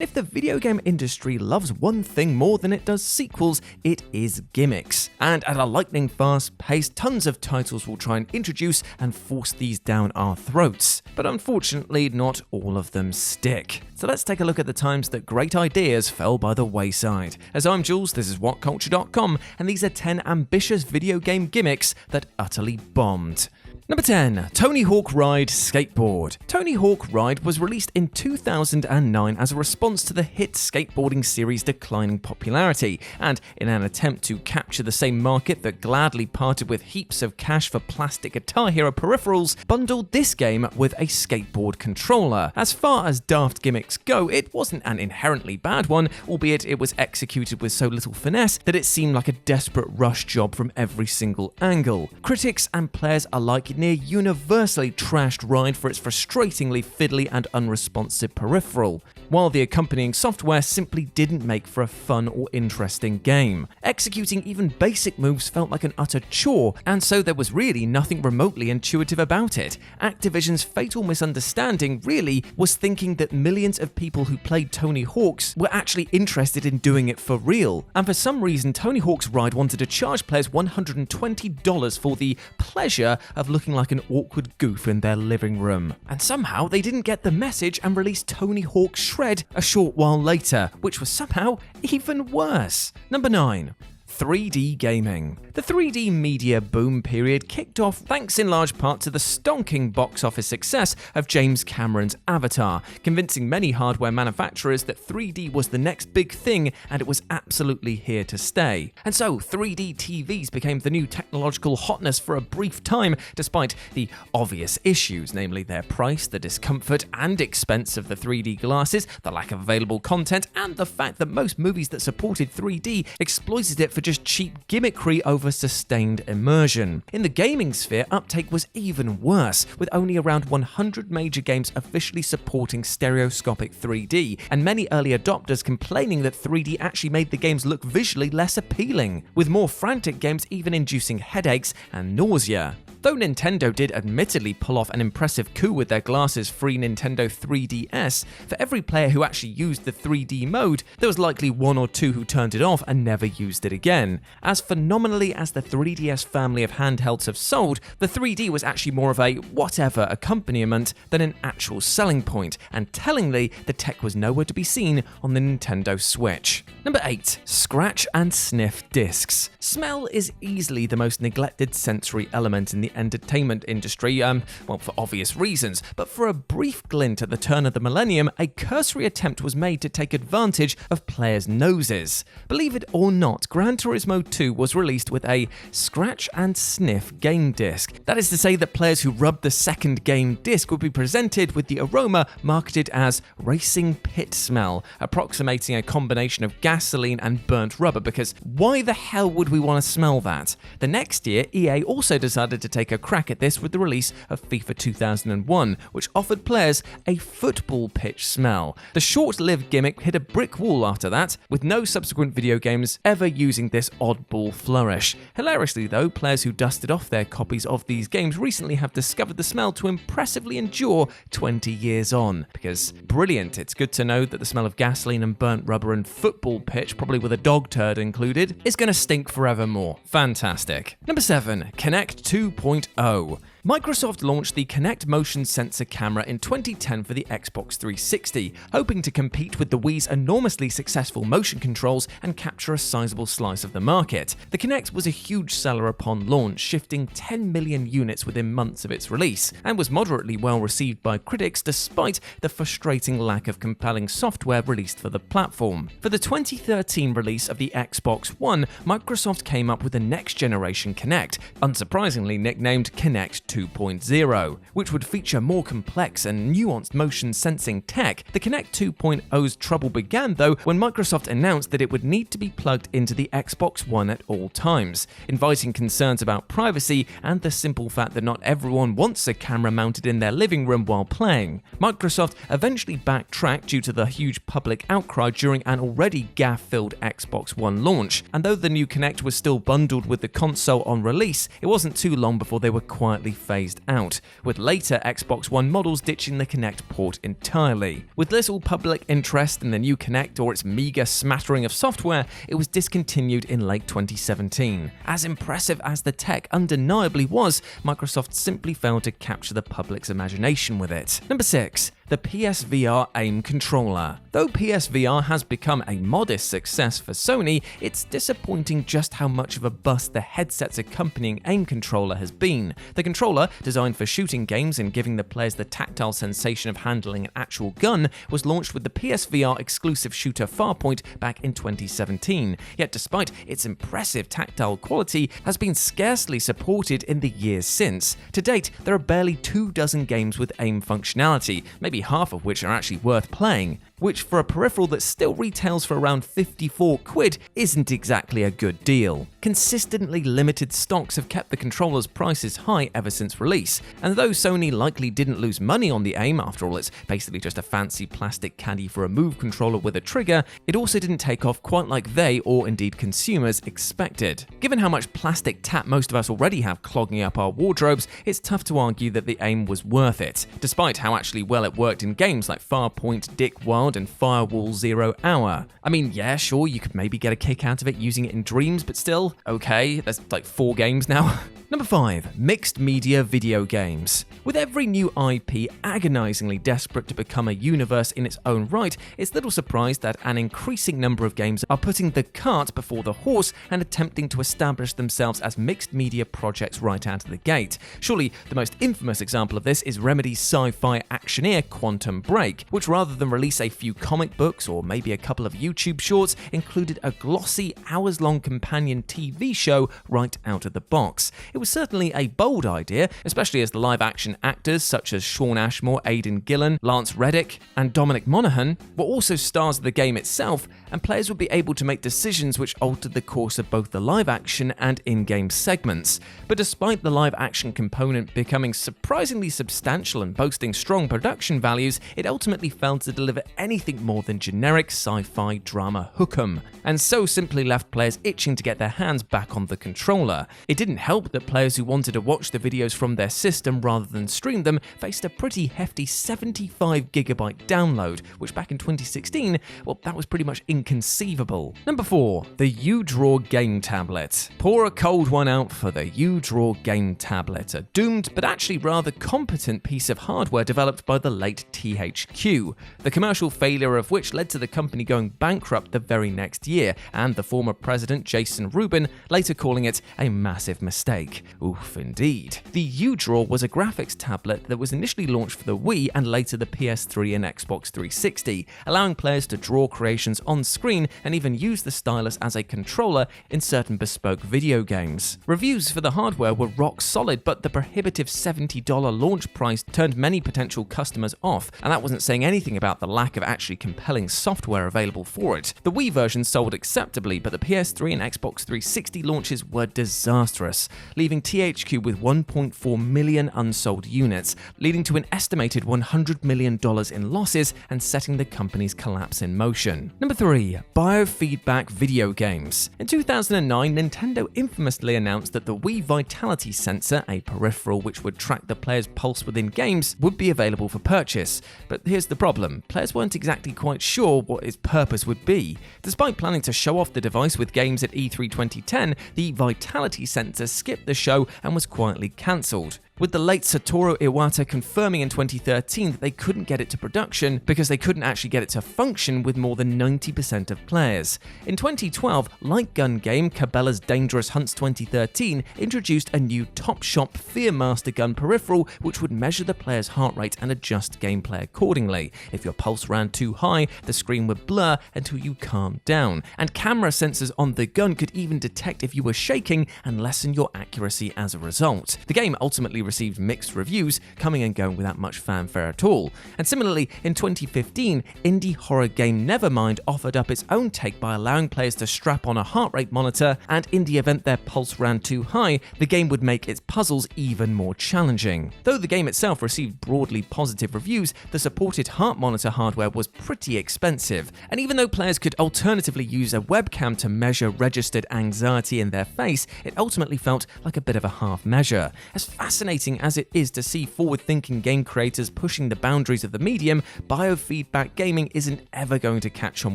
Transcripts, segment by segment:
If the video game industry loves one thing more than it does sequels, it is gimmicks. And at a lightning fast pace, tons of titles will try and introduce and force these down our throats. But unfortunately, not all of them stick. So let's take a look at the times that great ideas fell by the wayside. As I'm Jules, this is WhatCulture.com, and these are 10 ambitious video game gimmicks that utterly bombed. Number 10. Tony Hawk Ride Skateboard. Tony Hawk Ride was released in 2009 as a response to the hit skateboarding series' declining popularity, and in an attempt to capture the same market that gladly parted with heaps of cash for plastic Guitar Hero peripherals, bundled this game with a skateboard controller. As far as daft gimmicks go, it wasn't an inherently bad one, albeit it was executed with so little finesse that it seemed like a desperate rush job from every single angle. Critics and players alike near universally trashed Ride for its frustratingly fiddly and unresponsive peripheral, while the accompanying software simply didn't make for a fun or interesting game. Executing even basic moves felt like an utter chore, and so there was really nothing remotely intuitive about it. Activision's fatal misunderstanding really was thinking that millions of people who played Tony Hawk's were actually interested in doing it for real, and for some reason Tony Hawk's Ride wanted to charge players $120 for the pleasure of looking like an awkward goof in their living room. And somehow they didn't get the message and released Tony Hawk Shred a short while later, which was somehow even worse. Number 9. 3D gaming. The 3D media boom period kicked off thanks in large part to the stonking box office success of James Cameron's Avatar, convincing many hardware manufacturers that 3D was the next big thing and it was absolutely here to stay. And so 3D TVs became the new technological hotness for a brief time, despite the obvious issues, namely their price, the discomfort and expense of the 3D glasses, the lack of available content, and the fact that most movies that supported 3D exploited it for just cheap gimmickry over sustained immersion. In the gaming sphere, uptake was even worse, with only around 100 major games officially supporting stereoscopic 3D, and many early adopters complaining that 3D actually made the games look visually less appealing, with more frantic games even inducing headaches and nausea. Though Nintendo did admittedly pull off an impressive coup with their glasses-free Nintendo 3DS, for every player who actually used the 3D mode, there was likely one or two who turned it off and never used it again. As phenomenally as the 3DS family of handhelds have sold, the 3D was actually more of a whatever accompaniment than an actual selling point, and tellingly, the tech was nowhere to be seen on the Nintendo Switch. Number 8. Scratch and sniff discs. Smell is easily the most neglected sensory element in the entertainment industry, well, for obvious reasons, but for a brief glint at the turn of the millennium, a cursory attempt was made to take advantage of players' noses. Believe it or not, Gran Turismo 2 was released with a scratch and sniff game disc. That is to say that players who rubbed the second game disc would be presented with the aroma marketed as racing pit smell, approximating a combination of gasoline and burnt rubber, because why the hell would we want to smell that? The next year, EA also decided to take a crack at this with the release of FIFA 2001, which offered players a football pitch smell. The short-lived gimmick hit a brick wall after that, with no subsequent video games ever using this oddball flourish. Hilariously though, players who dusted off their copies of these games recently have discovered the smell to impressively endure 20 years on. Because brilliant, it's good to know that the smell of gasoline and burnt rubber and football pitch, probably with a dog turd included, is going to stink forevermore. Fantastic. Number 7. Kinect 2.0. Microsoft launched the Kinect motion sensor camera in 2010 for the Xbox 360, hoping to compete with the Wii's enormously successful motion controls and capture a sizable slice of the market. The Kinect was a huge seller upon launch, shifting 10 million units within months of its release, and was moderately well received by critics despite the frustrating lack of compelling software released for the platform. For the 2013 release of the Xbox One, Microsoft came up with the next generation Kinect, unsurprisingly nicknamed Kinect 2.0, which would feature more complex and nuanced motion sensing tech. The Kinect 2.0's trouble began though when Microsoft announced that it would need to be plugged into the Xbox One at all times, inviting concerns about privacy and the simple fact that not everyone wants a camera mounted in their living room while playing. Microsoft eventually backtracked due to the huge public outcry during an already gaffe-filled Xbox One launch, and though the new Kinect was still bundled with the console on release, it wasn't too long before they were quietly phased out, with later Xbox One models ditching the Kinect port entirely. With little public interest in the new Kinect or its meager smattering of software, it was discontinued in late 2017. As impressive as the tech undeniably was, Microsoft simply failed to capture the public's imagination with it. Number 6. The PSVR Aim Controller. Though PSVR has become a modest success for Sony, it's disappointing just how much of a bust the headset's accompanying Aim Controller has been. The controller, designed for shooting games and giving the players the tactile sensation of handling an actual gun, was launched with the PSVR exclusive shooter Farpoint back in 2017. Yet despite its impressive tactile quality, has been scarcely supported in the years since. To date, there are barely 24 games with aim functionality, maybe half of which are actually worth playing, which for a peripheral that still retails for around 54 quid isn't exactly a good deal. Consistently limited stocks have kept the controller's prices high ever since release, and though Sony likely didn't lose money on the Aim, after all it's basically just a fancy plastic caddy for a Move controller with a trigger, it also didn't take off quite like they, or indeed consumers, expected. Given how much plastic tap most of us already have clogging up our wardrobes, it's tough to argue that the Aim was worth it, despite how actually well it worked in games like Farpoint, Dick Wild, and Firewall 0 Hour. I mean, yeah, sure, you could maybe get a kick out of it using it in Dreams, but still, okay, there's like 4 games now. Number 5. Mixed media video games. With every new IP agonizingly desperate to become a universe in its own right, it's little surprise that an increasing number of games are putting the cart before the horse and attempting to establish themselves as mixed media projects right out of the gate. Surely the most infamous example of this is Remedy's sci-fi actioneer Quantum Break, which rather than release a few comic books or maybe a couple of YouTube shorts, included a glossy, hours-long companion TV show right out of the box. It was certainly a bold idea, especially as the live-action actors such as Shawn Ashmore, Aidan Gillen, Lance Reddick, and Dominic Monaghan were also stars of the game itself, and players would be able to make decisions which altered the course of both the live-action and in-game segments. But despite the live-action component becoming surprisingly substantial and boasting strong production values, it ultimately failed to deliver anything more than generic sci-fi drama hookem, and so simply left players itching to get their hands back on the controller. It didn't help that players who wanted to watch the videos from their system rather than stream them faced a pretty hefty 75GB download, which back in 2016, well, that was pretty much inconceivable. Number 4. The UDraw Game Tablet. Pour a cold one out for the UDraw Game Tablet, a doomed but actually rather competent piece of hardware developed by the late THQ, the commercial failure of which led to the company going bankrupt the very next year, and the former president Jason Rubin later calling it a massive mistake. Oof, indeed. The UDraw was a graphics tablet that was initially launched for the Wii and later the PS3 and Xbox 360, allowing players to draw creations on screen and even use the stylus as a controller in certain bespoke video games. Reviews for the hardware were rock solid, but the prohibitive $70 launch price turned many potential customers off, and that wasn't saying anything about the lack of actually compelling software available for it. The Wii version sold acceptably, but the PS3 and Xbox 360 launches were disastrous, leaving THQ with 1.4 million unsold units, leading to an estimated $100 million in losses and setting the company's collapse in motion. Number 3. Biofeedback video games. In 2009, Nintendo infamously announced that the Wii Vitality Sensor, a peripheral which would track the player's pulse within games, would be available for purchase. But here's the problem. Players weren't exactly quite sure what its purpose would be. Despite planning to show off the device with games at E3 2010, the Vitality Sensor skipped the show and was quietly cancelled, with the late Satoru Iwata confirming in 2013 that they couldn't get it to production because they couldn't actually get it to function with more than 90% of players. In 2012, light gun game Cabela's Dangerous Hunts 2013 introduced a new Top Shop Fearmaster gun peripheral which would measure the player's heart rate and adjust gameplay accordingly. If your pulse ran too high, the screen would blur until you calmed down, and camera sensors on the gun could even detect if you were shaking and lessen your accuracy as a result. The game ultimately received mixed reviews, coming and going without much fanfare at all. And similarly, in 2015, indie horror game Nevermind offered up its own take by allowing players to strap on a heart rate monitor, and in the event their pulse ran too high, the game would make its puzzles even more challenging. Though the game itself received broadly positive reviews, the supported heart monitor hardware was pretty expensive, and even though players could alternatively use a webcam to measure registered anxiety in their face, it ultimately felt like a bit of a half measure. As fascinating fascinating as it is to see forward-thinking game creators pushing the boundaries of the medium, biofeedback gaming isn't ever going to catch on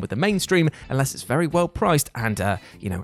with the mainstream unless it's very well priced and,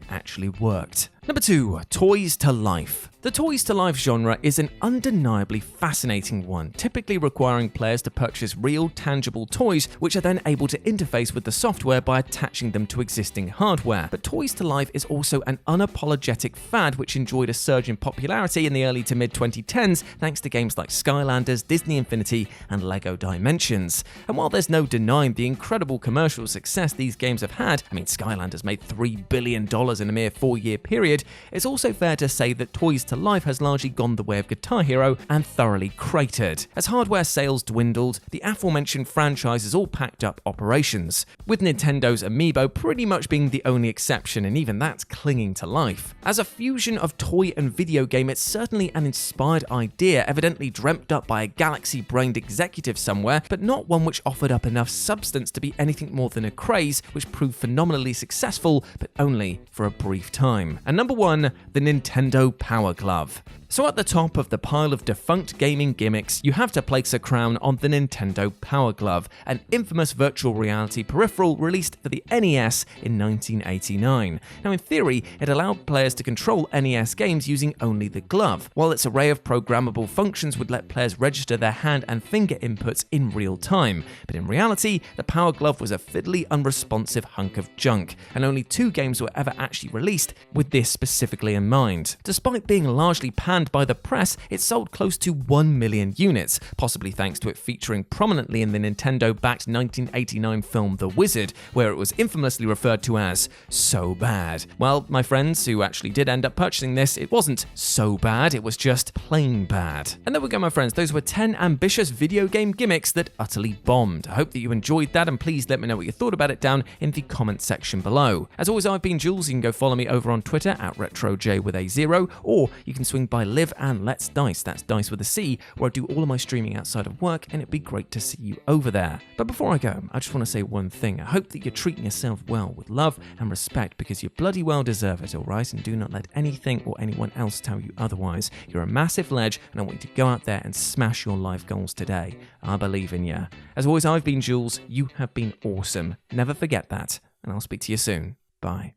actually worked. Number 2. Toys to life. The Toys to Life genre is an undeniably fascinating one, typically requiring players to purchase real, tangible toys, which are then able to interface with the software by attaching them to existing hardware. But Toys to Life is also an unapologetic fad which enjoyed a surge in popularity in the early to mid-2010s thanks to games like Skylanders, Disney Infinity, and LEGO Dimensions. And while there's no denying the incredible commercial success these games have had, Skylanders made $3 billion in a mere 4-year period, it's also fair to say that Toys to Life has largely gone the way of Guitar Hero and thoroughly cratered. As hardware sales dwindled, the aforementioned franchises all packed up operations, with Nintendo's Amiibo pretty much being the only exception, and even that's clinging to life. As a fusion of toy and video game, it's certainly an inspired idea, evidently dreamt up by a galaxy-brained executive somewhere, but not one which offered up enough substance to be anything more than a craze, which proved phenomenally successful, but only for a brief time. And number 1, the Nintendo Power Glove. So at the top of the pile of defunct gaming gimmicks, you have to place a crown on the Nintendo Power Glove, an infamous virtual reality peripheral released for the NES in 1989. Now in theory, it allowed players to control NES games using only the glove, while its array of programmable functions would let players register their hand and finger inputs in real time. But in reality, the Power Glove was a fiddly, unresponsive hunk of junk, and only 2 games were ever actually released with this specifically in mind. Despite being largely panned by the press, it sold close to 1 million units, possibly thanks to it featuring prominently in the Nintendo-backed 1989 film The Wizard, where it was infamously referred to as so bad. Well, my friends who actually did end up purchasing this, it wasn't so bad, it was just plain bad. And there we go, my friends, those were 10 ambitious video game gimmicks that utterly bombed. I hope that you enjoyed that, and please let me know what you thought about it down in the comment section below. As always, I've been Jules. You can go follow me over on Twitter at RetroJ with a 0, or you can swing by Live and Let's Dice, that's Dice with a C, where I do all of my streaming outside of work, and it'd be great to see you over there. But before I go, I just want to say one thing. I hope that you're treating yourself well with love and respect, because you bloody well deserve it, alright? And do not let anything or anyone else tell you otherwise. You're a massive ledge, and I want you to go out there and smash your life goals today. I believe in you. As always, I've been Jules. You have been awesome. Never forget that, and I'll speak to you soon. Bye.